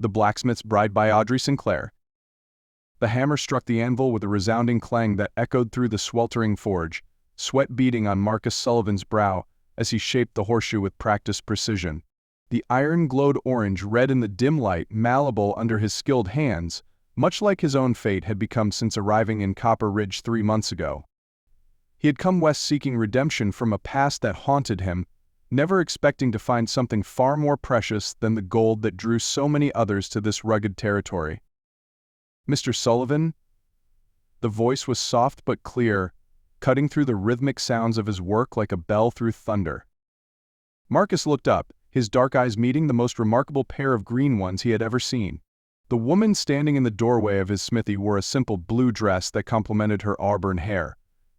The Blacksmith's Bride by Audrey Sinclair. The hammer struck the anvil with a resounding clang that echoed through the sweltering forge, sweat beading on Marcus Sullivan's brow as he shaped the horseshoe with practiced precision. The iron glowed orange-red in the dim light, malleable under his skilled hands, much like his own fate had become since arriving in Copper Ridge 3 months ago. He had come west seeking redemption from a past that haunted him, never expecting to find something far more precious than the gold that drew so many others to this rugged territory. "Mr. Sullivan?" The voice was soft but clear, cutting through the rhythmic sounds of his work like a bell through thunder. Marcus looked up, his dark eyes meeting the most remarkable pair of green ones he had ever seen. The woman standing in the doorway of his smithy wore a simple blue dress that complemented her auburn hair,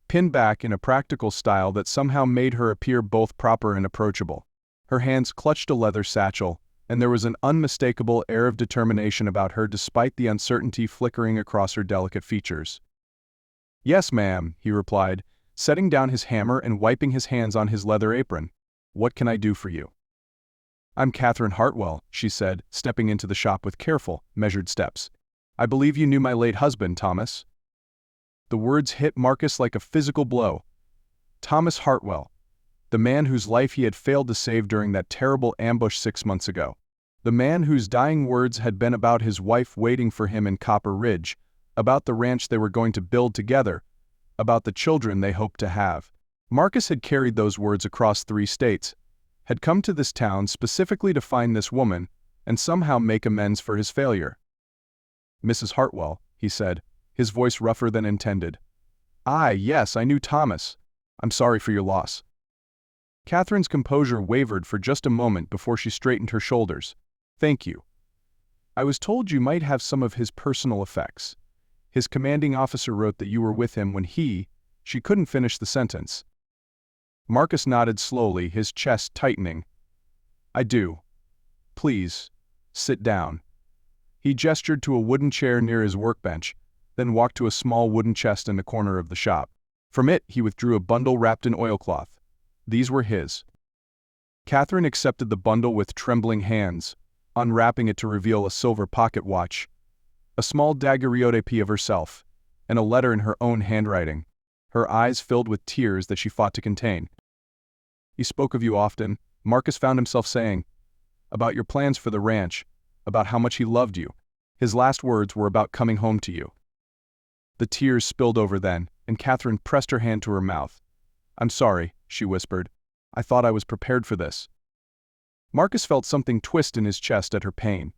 pinned back in a practical style that somehow made her appear both proper and approachable. Her hands clutched a leather satchel, and there was an unmistakable air of determination about her despite the uncertainty flickering across her delicate features. "Yes, ma'am," he replied, setting down his hammer and wiping his hands on his leather apron. "What can I do for you?" "I'm Catherine Hartwell," she said, stepping into the shop with careful, measured steps. "I believe you knew my late husband, Thomas." The words hit Marcus like a physical blow. Thomas Hartwell, the man whose life he had failed to save during that terrible ambush 6 months ago. The man whose dying words had been about his wife waiting for him in Copper Ridge, about the ranch they were going to build together, about the children they hoped to have. Marcus had carried those words across 3 states, had come to this town specifically to find this woman and somehow make amends for his failure. "Mrs. Hartwell," he said, his voice rougher than intended. Yes, I knew Thomas. I'm sorry for your loss." Catherine's composure wavered for just a moment before she straightened her shoulders. "Thank you. I was told you might have some of his personal effects. His commanding officer wrote that you were with him when she couldn't finish the sentence." Marcus nodded slowly, his chest tightening. "I do. Please, sit down." He gestured to a wooden chair near his workbench, then walked to a small wooden chest in the corner of the shop. From it, he withdrew a bundle wrapped in oilcloth. These were his. Catherine accepted the bundle with trembling hands, unwrapping it to reveal a silver pocket watch, a small daguerreotype of herself, and a letter in her own handwriting. Her eyes filled with tears that she fought to contain. "He spoke of you often," Marcus found himself saying, "about your plans for the ranch, about how much he loved you. His last words were about coming home to you." The tears spilled over then, and Catherine pressed her hand to her mouth. "I'm sorry," she whispered. "I thought I was prepared for this." Marcus felt something twist in his chest at her pain.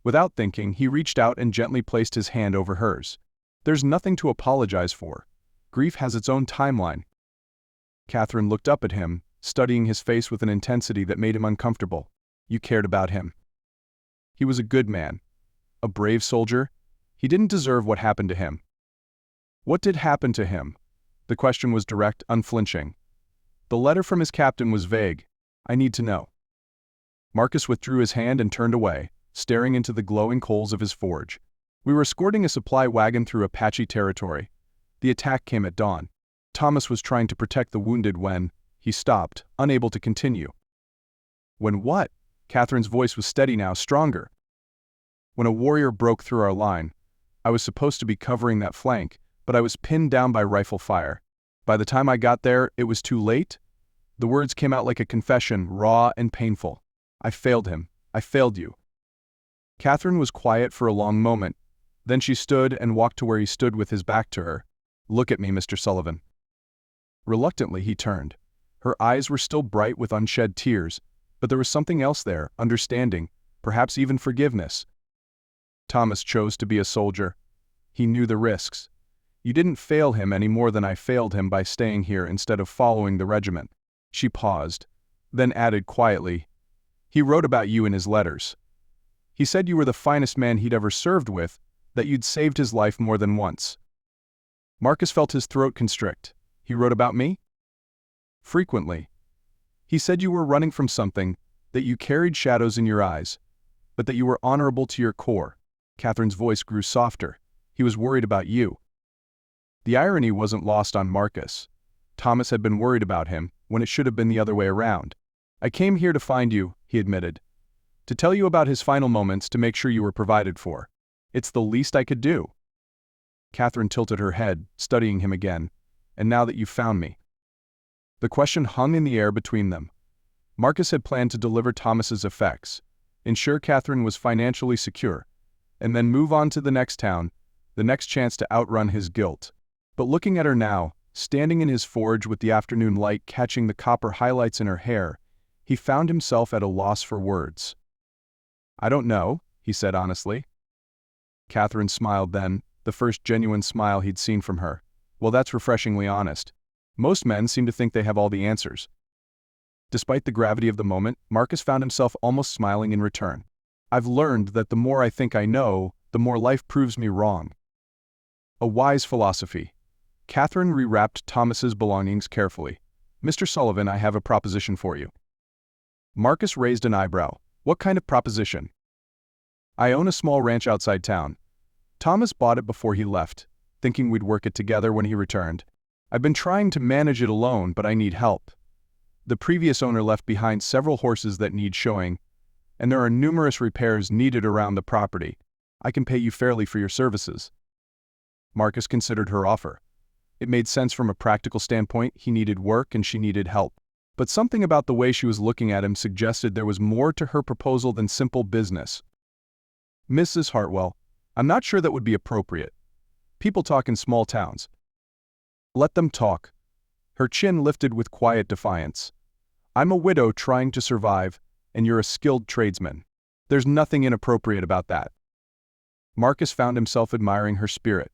Without thinking, he reached out and gently placed his hand over hers. "There's nothing to apologize for. Grief has its own timeline." Catherine looked up at him, studying his face with an intensity that made him uncomfortable. "You cared about him. He was a good man. A brave soldier. He didn't deserve what happened to him." "What did happen to him?" The question was direct, unflinching. "The letter from his captain was vague. I need to know." Marcus withdrew his hand and turned away, staring into the glowing coals of his forge. "We were escorting a supply wagon through Apache territory. The attack came at dawn. Thomas was trying to protect the wounded when he stopped, unable to continue." "When what?" Catherine's voice was steady now, stronger. "When a warrior broke through our line. I was supposed to be covering that flank, but I was pinned down by rifle fire. By the time I got there, it was too late." The words came out like a confession, raw and painful. "I failed him. I failed you." Catherine was quiet for a long moment. Then she stood and walked to where he stood with his back to her. "Look at me, Mr. Sullivan." Reluctantly, he turned. Her eyes were still bright with unshed tears, but there was something else there, understanding, perhaps even forgiveness. "Thomas chose to be a soldier. He knew the risks. You didn't fail him any more than I failed him by staying here instead of following the regiment." She paused, then added quietly, "He wrote about you in his letters. He said you were the finest man he'd ever served with, that you'd saved his life more than once." Marcus felt his throat constrict. "He wrote about me?" "Frequently. He said you were running from something, that you carried shadows in your eyes, but that you were honorable to your core." Catherine's voice grew softer. "He was worried about you." The irony wasn't lost on Marcus. Thomas had been worried about him, when it should have been the other way around. "I came here to find you," he admitted. To tell you about his final moments to make sure you were provided for. It's the least I could do." Catherine tilted her head, studying him again. "And now that you've found me." The question hung in the air between them. Marcus had planned to deliver Thomas's effects, ensure Catherine was financially secure, and then move on to the next town, the next chance to outrun his guilt. But looking at her now, standing in his forge with the afternoon light catching the copper highlights in her hair, he found himself at a loss for words. "I don't know," he said honestly. Catherine smiled then, the first genuine smile he'd seen from her. "Well, that's refreshingly honest. Most men seem to think they have all the answers." Despite the gravity of the moment, Marcus found himself almost smiling in return. "I've learned that the more I think I know, the more life proves me wrong." A wise philosophy. Catherine rewrapped Thomas's belongings carefully. "Mr. Sullivan, I have a proposition for you." Marcus raised an eyebrow. "What kind of proposition?" "I own a small ranch outside town. Thomas bought it before he left, thinking we'd work it together when he returned. I've been trying to manage it alone, but I need help. The previous owner left behind several horses that need showing, and there are numerous repairs needed around the property. I can pay you fairly for your services." Marcus considered her offer. It made sense from a practical standpoint. He needed work and she needed help. But something about the way she was looking at him suggested there was more to her proposal than simple business. "Mrs. Hartwell, I'm not sure that would be appropriate. People talk in small towns." "Let them talk." Her chin lifted with quiet defiance. "I'm a widow trying to survive, and you're a skilled tradesman. There's nothing inappropriate about that." Marcus found himself admiring her spirit.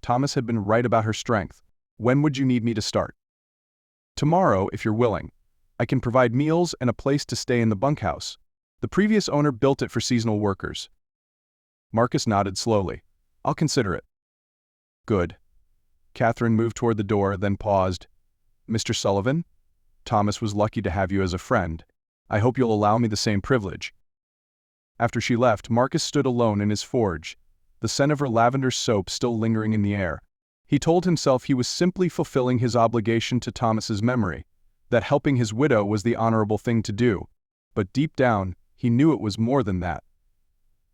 Thomas had been right about her strength. "When would you need me to start?" "Tomorrow, if you're willing. I can provide meals and a place to stay in the bunkhouse. The previous owner built it for seasonal workers." Marcus nodded slowly. "I'll consider it." "Good." Catherine moved toward the door, then paused. "Mr. Sullivan, Thomas was lucky to have you as a friend. I hope you'll allow me the same privilege." After she left, Marcus stood alone in his forge, the scent of her lavender soap still lingering in the air. He told himself he was simply fulfilling his obligation to Thomas's memory, that helping his widow was the honorable thing to do. But deep down, he knew it was more than that.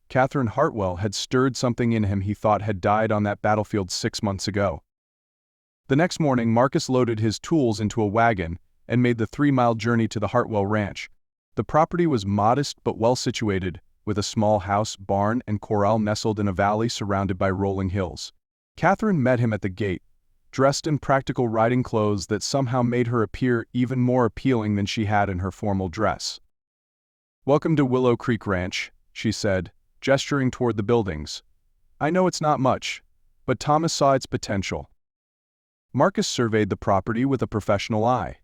Catherine Hartwell had stirred something in him he thought had died on that battlefield 6 months ago. The next morning, Marcus loaded his tools into a wagon and made the 3-mile journey to the Hartwell ranch. The property was modest but well situated, with a small house, barn, and corral nestled in a valley surrounded by rolling hills. Catherine met him at the gate, dressed in practical riding clothes that somehow made her appear even more appealing than she had in her formal dress. "Welcome to Willow Creek Ranch," she said, gesturing toward the buildings. "I know it's not much, but Thomas saw its potential." Marcus surveyed the property with a professional eye.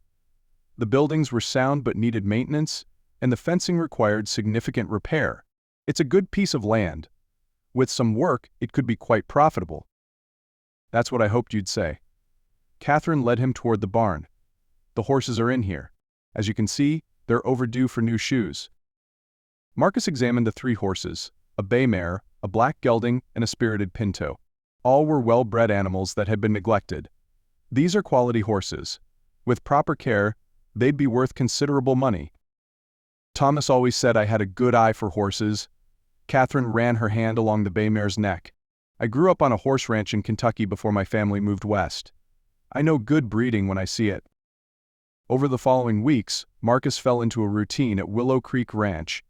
The buildings were sound but needed maintenance, and the fencing required significant repair. "It's a good piece of land. With some work, it could be quite profitable." "That's what I hoped you'd say." Catherine led him toward the barn. "The horses are in here. As you can see, they're overdue for new shoes." Marcus examined the 3 horses, a bay mare, a black gelding, and a spirited pinto. All were well-bred animals that had been neglected. "These are quality horses. With proper care, they'd be worth considerable money. Thomas always said I had a good eye for horses." Catherine ran her hand along the bay mare's neck. "I grew up on a horse ranch in Kentucky before my family moved west. I know good breeding when I see it." Over the following weeks, Marcus fell into a routine at Willow Creek Ranch.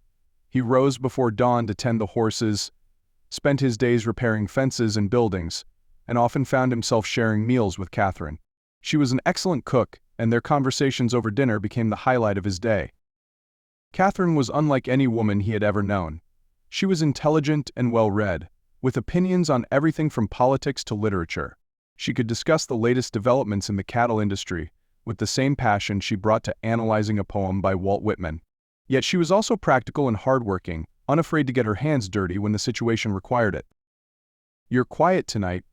He rose before dawn to tend the horses, spent his days repairing fences and buildings, and often found himself sharing meals with Catherine. She was an excellent cook, and their conversations over dinner became the highlight of his day. Catherine was unlike any woman he had ever known. She was intelligent and well-read, with opinions on everything from politics to literature. She could discuss the latest developments in the cattle industry with the same passion she brought to analyzing a poem by Walt Whitman. Yet she was also practical and hardworking, unafraid to get her hands dirty when the situation required it. "You're quiet tonight,"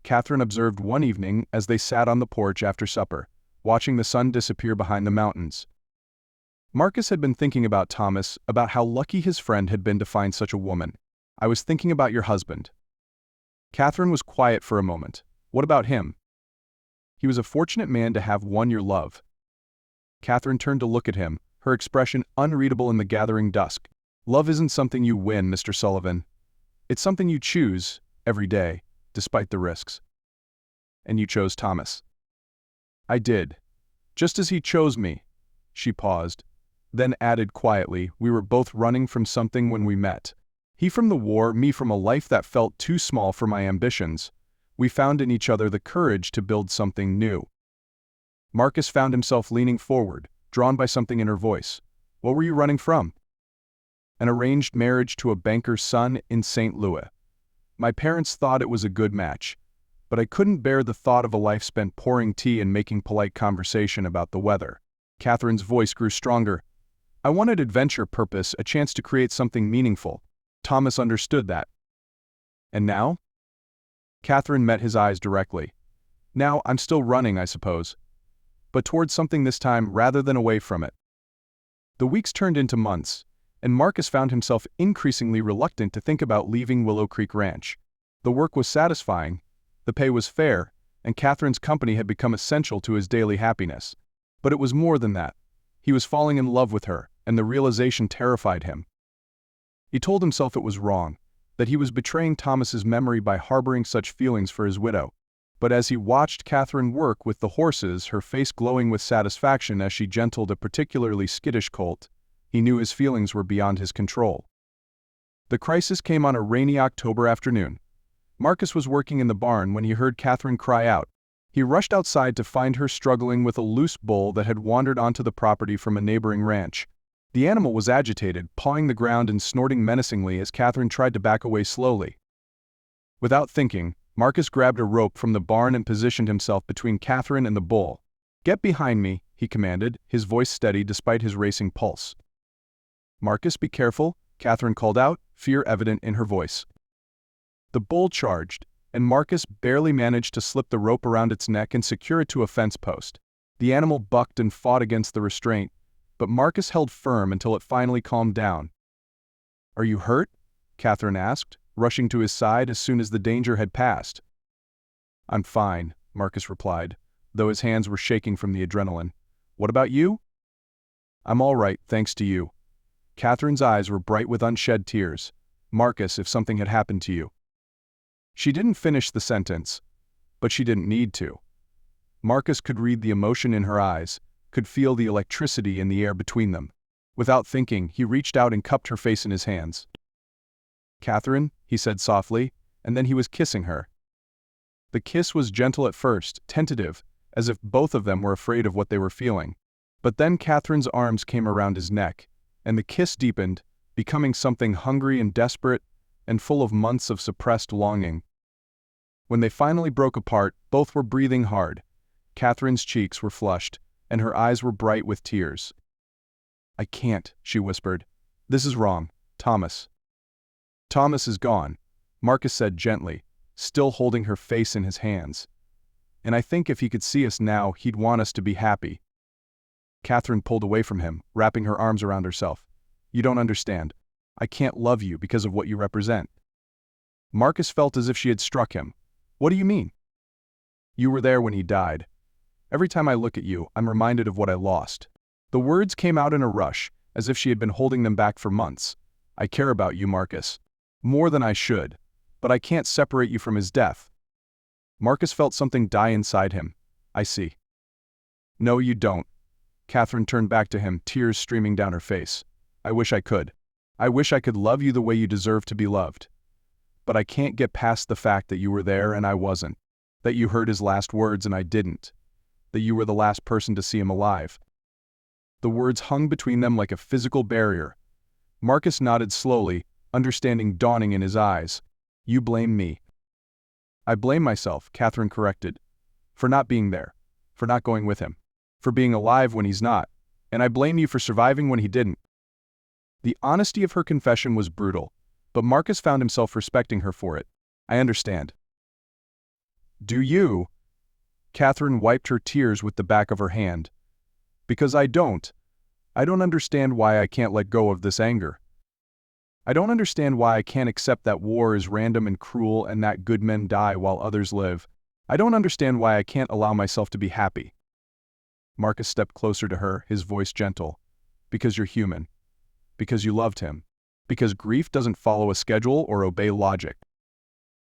Catherine observed one evening as they sat on the porch after supper, watching the sun disappear behind the mountains. Marcus had been thinking about Thomas, about how lucky his friend had been to find such a woman. "I was thinking about your husband." Catherine was quiet for a moment. "What about him?" "He was a fortunate man to have won your love." Catherine turned to look at him, her expression unreadable in the gathering dusk. Love isn't something you win, Mr. Sullivan. It's something you choose, every day, despite the risks. And you chose Thomas. I did. Just as he chose me. She paused, then added quietly, we were both running from something when we met. He from the war, me from a life that felt too small for my ambitions. We found in each other the courage to build something new. Marcus found himself leaning forward, drawn by something in her voice. What were you running from? An arranged marriage to a banker's son in St. Louis. My parents thought it was a good match, but I couldn't bear the thought of a life spent pouring tea and making polite conversation about the weather. Catherine's voice grew stronger. I wanted adventure, purpose, a chance to create something meaningful. Thomas understood that. And now? Catherine met his eyes directly. Now, I'm still running, I suppose. But towards something this time rather than away from it. The weeks turned into months, and Marcus found himself increasingly reluctant to think about leaving Willow Creek Ranch. The work was satisfying, the pay was fair, and Catherine's company had become essential to his daily happiness. But it was more than that. He was falling in love with her, and the realization terrified him. He told himself it was wrong, that he was betraying Thomas's memory by harboring such feelings for his widow. But as he watched Catherine work with the horses, her face glowing with satisfaction as she gentled a particularly skittish colt, he knew his feelings were beyond his control. The crisis came on a rainy October afternoon. Marcus was working in the barn when he heard Catherine cry out. He rushed outside to find her struggling with a loose bull that had wandered onto the property from a neighboring ranch. The animal was agitated, pawing the ground and snorting menacingly as Catherine tried to back away slowly. Without thinking, Marcus grabbed a rope from the barn and positioned himself between Catherine and the bull. "Get behind me," he commanded, his voice steady despite his racing pulse. "Marcus, be careful," Catherine called out, fear evident in her voice. The bull charged, and Marcus barely managed to slip the rope around its neck and secure it to a fence post. The animal bucked and fought against the restraint, but Marcus held firm until it finally calmed down. "Are you hurt?" Catherine asked, rushing to his side as soon as the danger had passed. "I'm fine," Marcus replied, though his hands were shaking from the adrenaline. "What about you?" "I'm all right, thanks to you." Catherine's eyes were bright with unshed tears. "Marcus, if something had happened to you." She didn't finish the sentence, but she didn't need to. Marcus could read the emotion in her eyes, could feel the electricity in the air between them. Without thinking, he reached out and cupped her face in his hands. "Catherine," he said softly, and then he was kissing her. The kiss was gentle at first, tentative, as if both of them were afraid of what they were feeling. But then Catherine's arms came around his neck, and the kiss deepened, becoming something hungry and desperate, and full of months of suppressed longing. When they finally broke apart, both were breathing hard. Catherine's cheeks were flushed, and her eyes were bright with tears. "I can't," she whispered. "This is wrong, Thomas." "Thomas is gone," Marcus said gently, still holding her face in his hands. "And I think if he could see us now, he'd want us to be happy." Catherine pulled away from him, wrapping her arms around herself. "You don't understand. I can't love you because of what you represent." Marcus felt as if she had struck him. "What do you mean?" "You were there when he died. Every time I look at you, I'm reminded of what I lost." The words came out in a rush, as if she had been holding them back for months. "I care about you, Marcus. More than I should. But I can't separate you from his death." Marcus felt something die inside him. "I see." "No, you don't." Catherine turned back to him, tears streaming down her face. "I wish I could. I wish I could love you the way you deserve to be loved. But I can't get past the fact that you were there and I wasn't. That you heard his last words and I didn't. That you were the last person to see him alive." The words hung between them like a physical barrier. Marcus nodded slowly, understanding dawning in his eyes. "You blame me." "I blame myself," Catherine corrected. "For not being there. For not going with him. For being alive when he's not. And I blame you for surviving when he didn't." The honesty of her confession was brutal, but Marcus found himself respecting her for it. "I understand." "Do you?" Catherine wiped her tears with the back of her hand. "Because I don't. I don't understand why I can't let go of this anger. I don't understand why I can't accept that war is random and cruel and that good men die while others live. I don't understand why I can't allow myself to be happy." Marcus stepped closer to her, his voice gentle. "Because you're human. Because you loved him. Because grief doesn't follow a schedule or obey logic.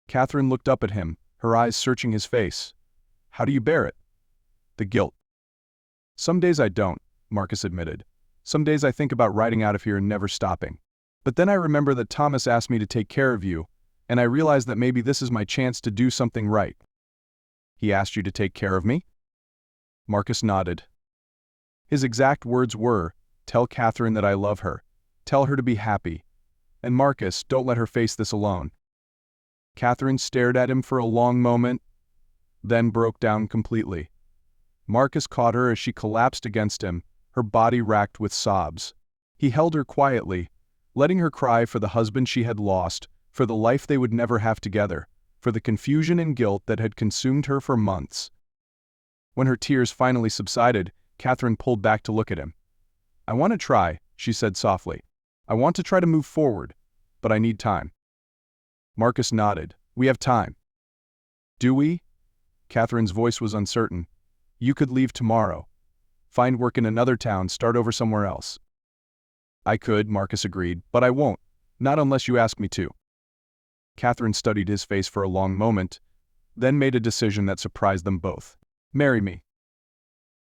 Catherine looked up at him, her eyes searching his face. How do you bear it? The guilt. Some days I don't, Marcus admitted. Some days I think about riding out of here and never stopping. But then I remember that Thomas asked me to take care of you, and I realize that maybe this is my chance to do something right. He asked you to take care of me? Marcus nodded. His exact words were, tell Catherine that I love her. Tell her to be happy. And Marcus, don't let her face this alone. Catherine stared at him for a long moment, then broke down completely. Marcus caught her as she collapsed against him, her body racked with sobs. He held her quietly, letting her cry for the husband she had lost, for the life they would never have together, for the confusion and guilt that had consumed her for months. When her tears finally subsided, Catherine pulled back to look at him. I want to try, she said softly. I want to try to move forward, but I need time. Marcus nodded. We have time. Do we? Catherine's voice was uncertain. You could leave tomorrow. Find work in another town, start over somewhere else. I could, Marcus agreed, but I won't. Not unless you ask me to. Catherine studied his face for a long moment, then made a decision that surprised them both. Marry me.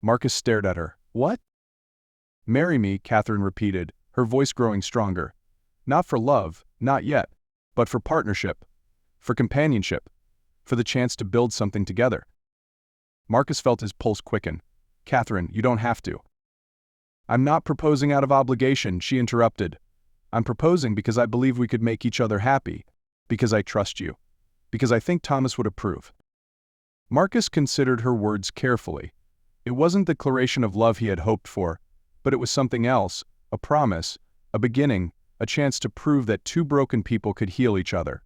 Marcus stared at her. What? Marry me, Catherine repeated, her voice growing stronger. Not for love, not yet, but for partnership, for companionship, for the chance to build something together. Marcus felt his pulse quicken. Catherine, you don't have to. I'm not proposing out of obligation, she interrupted. I'm proposing because I believe we could make each other happy, because I trust you, because I think Thomas would approve. Marcus considered her words carefully. It wasn't the declaration of love he had hoped for, but it was something else, a promise, a beginning, a chance to prove that two broken people could heal each other.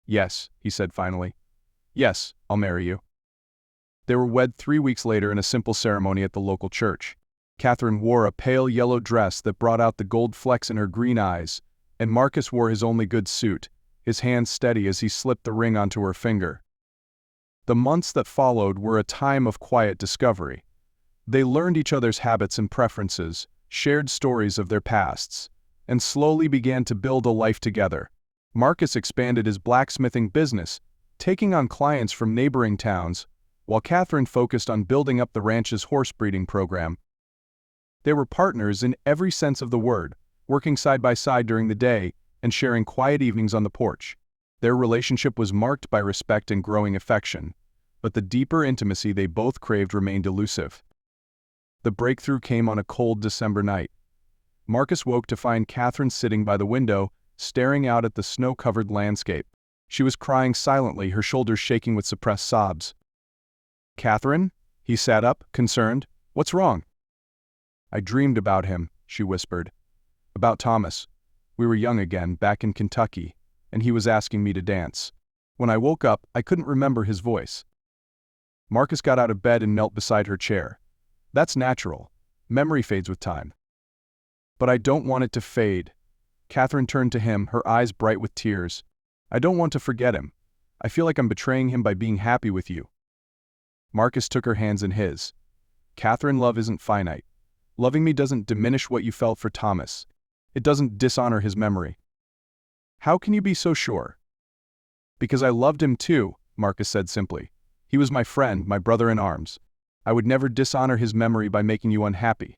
Yes, he said finally. Yes, I'll marry you. They were wed 3 weeks later in a simple ceremony at the local church. Catherine wore a pale yellow dress that brought out the gold flecks in her green eyes, and Marcus wore his only good suit, his hand steady as he slipped the ring onto her finger. The months that followed were a time of quiet discovery. They learned each other's habits and preferences, shared stories of their pasts, and slowly began to build a life together. Marcus expanded his blacksmithing business, taking on clients from neighboring towns, while Catherine focused on building up the ranch's horse breeding program. They were partners in every sense of the word, working side by side during the day and sharing quiet evenings on the porch. Their relationship was marked by respect and growing affection, but the deeper intimacy they both craved remained elusive. The breakthrough came on a cold December night. Marcus woke to find Catherine sitting by the window, staring out at the snow-covered landscape. She was crying silently, her shoulders shaking with suppressed sobs. Catherine? He sat up, concerned. What's wrong? I dreamed about him, she whispered. About Thomas. We were young again, back in Kentucky, and he was asking me to dance. When I woke up, I couldn't remember his voice. Marcus got out of bed and knelt beside her chair. That's natural. Memory fades with time. But I don't want it to fade. Catherine turned to him, her eyes bright with tears. I don't want to forget him. I feel like I'm betraying him by being happy with you. Marcus took her hands in his. Catherine, love isn't finite. Loving me doesn't diminish what you felt for Thomas. It doesn't dishonor his memory. How can you be so sure? Because I loved him too, Marcus said simply. He was my friend, my brother in arms. I would never dishonor his memory by making you unhappy.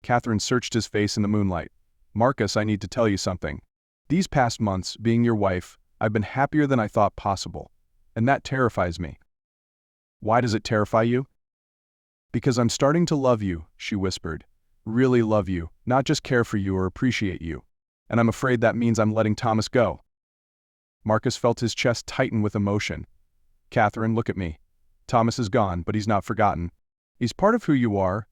Catherine searched his face in the moonlight. Marcus, I need to tell you something. These past months, being your wife, I've been happier than I thought possible, and that terrifies me. Why does it terrify you? Because I'm starting to love you, she whispered. Really love you, not just care for you or appreciate you. And I'm afraid that means I'm letting Thomas go. Marcus felt his chest tighten with emotion. Catherine, look at me. Thomas is gone, but he's not forgotten. He's part of who you are,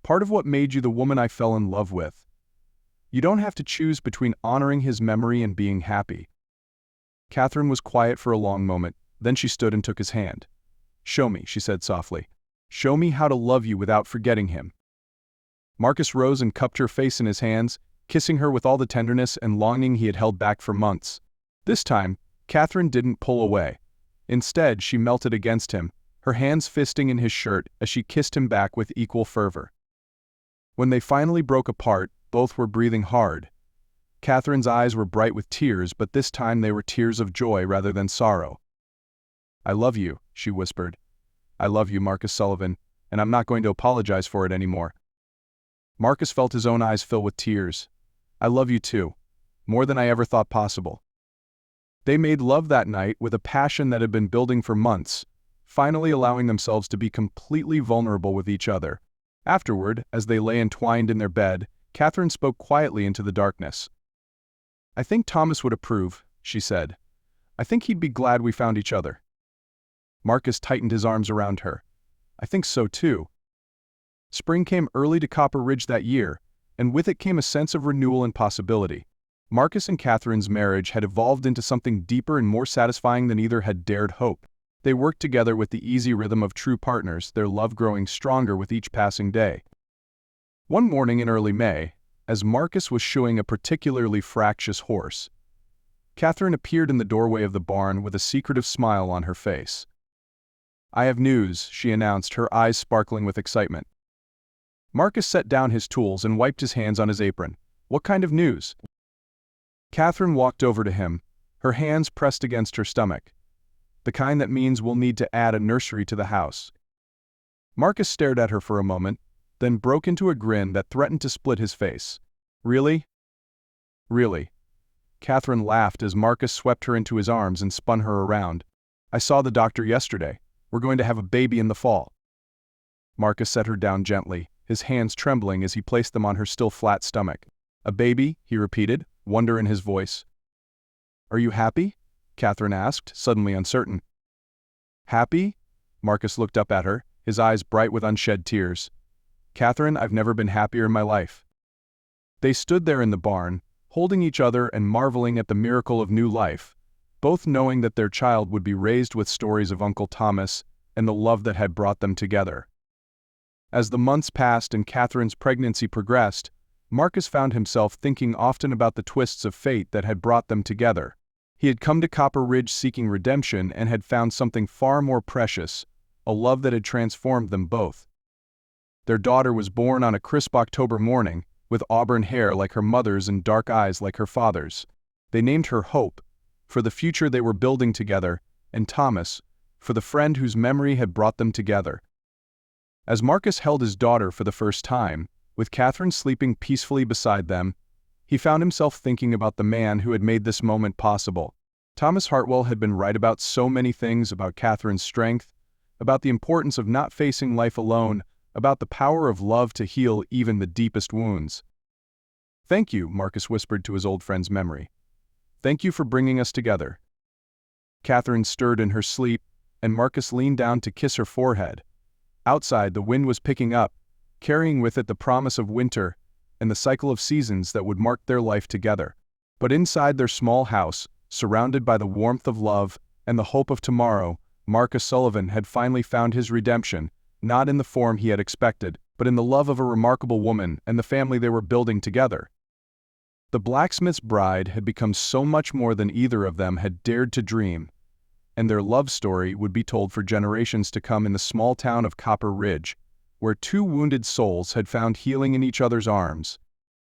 part of what made you the woman I fell in love with. You don't have to choose between honoring his memory and being happy. Catherine was quiet for a long moment, then she stood and took his hand. Show me, she said softly. Show me how to love you without forgetting him. Marcus rose and cupped her face in his hands, kissing her with all the tenderness and longing he had held back for months. This time, Catherine didn't pull away. Instead, she melted against him, her hands fisting in his shirt as she kissed him back with equal fervor. When they finally broke apart, both were breathing hard. Catherine's eyes were bright with tears, but this time they were tears of joy rather than sorrow. "I love you," she whispered. "I love you, Marcus Sullivan, and I'm not going to apologize for it anymore." Marcus felt his own eyes fill with tears. "I love you too, more than I ever thought possible." They made love that night with a passion that had been building for months, finally allowing themselves to be completely vulnerable with each other. Afterward, as they lay entwined in their bed, Catherine spoke quietly into the darkness. "I think Thomas would approve," she said. "I think he'd be glad we found each other." Marcus tightened his arms around her. "I think so too." Spring came early to Copper Ridge that year, and with it came a sense of renewal and possibility. Marcus and Catherine's marriage had evolved into something deeper and more satisfying than either had dared hope. They worked together with the easy rhythm of true partners, their love growing stronger with each passing day. One morning in early May, as Marcus was shoeing a particularly fractious horse, Catherine appeared in the doorway of the barn with a secretive smile on her face. "I have news," she announced, her eyes sparkling with excitement. Marcus set down his tools and wiped his hands on his apron. "What kind of news?" Catherine walked over to him, her hands pressed against her stomach. "The kind that means we'll need to add a nursery to the house." Marcus stared at her for a moment, then broke into a grin that threatened to split his face. "Really?" "Really." Catherine laughed as Marcus swept her into his arms and spun her around. "I saw the doctor yesterday. We're going to have a baby in the fall." Marcus set her down gently, his hands trembling as he placed them on her still flat stomach. "A baby?" he repeated, wonder in his voice. "Are you happy?" Catherine asked, suddenly uncertain. "Happy?" Marcus looked up at her, his eyes bright with unshed tears. "Catherine, I've never been happier in my life." They stood there in the barn, holding each other and marveling at the miracle of new life, both knowing that their child would be raised with stories of Uncle Thomas and the love that had brought them together. As the months passed and Catherine's pregnancy progressed, Marcus found himself thinking often about the twists of fate that had brought them together. He had come to Copper Ridge seeking redemption and had found something far more precious, a love that had transformed them both. Their daughter was born on a crisp October morning, with auburn hair like her mother's and dark eyes like her father's. They named her Hope, for the future they were building together, and Thomas, for the friend whose memory had brought them together. As Marcus held his daughter for the first time, with Catherine sleeping peacefully beside them, he found himself thinking about the man who had made this moment possible. Thomas Hartwell had been right about so many things, about Catherine's strength, about the importance of not facing life alone, about the power of love to heal even the deepest wounds. "Thank you," Marcus whispered to his old friend's memory. "Thank you for bringing us together." Catherine stirred in her sleep, and Marcus leaned down to kiss her forehead. Outside, the wind was picking up, carrying with it the promise of winter and the cycle of seasons that would mark their life together. But inside their small house, surrounded by the warmth of love and the hope of tomorrow, Marcus Sullivan had finally found his redemption, not in the form he had expected, but in the love of a remarkable woman and the family they were building together. The blacksmith's bride had become so much more than either of them had dared to dream, and their love story would be told for generations to come in the small town of Copper Ridge, where two wounded souls had found healing in each other's arms.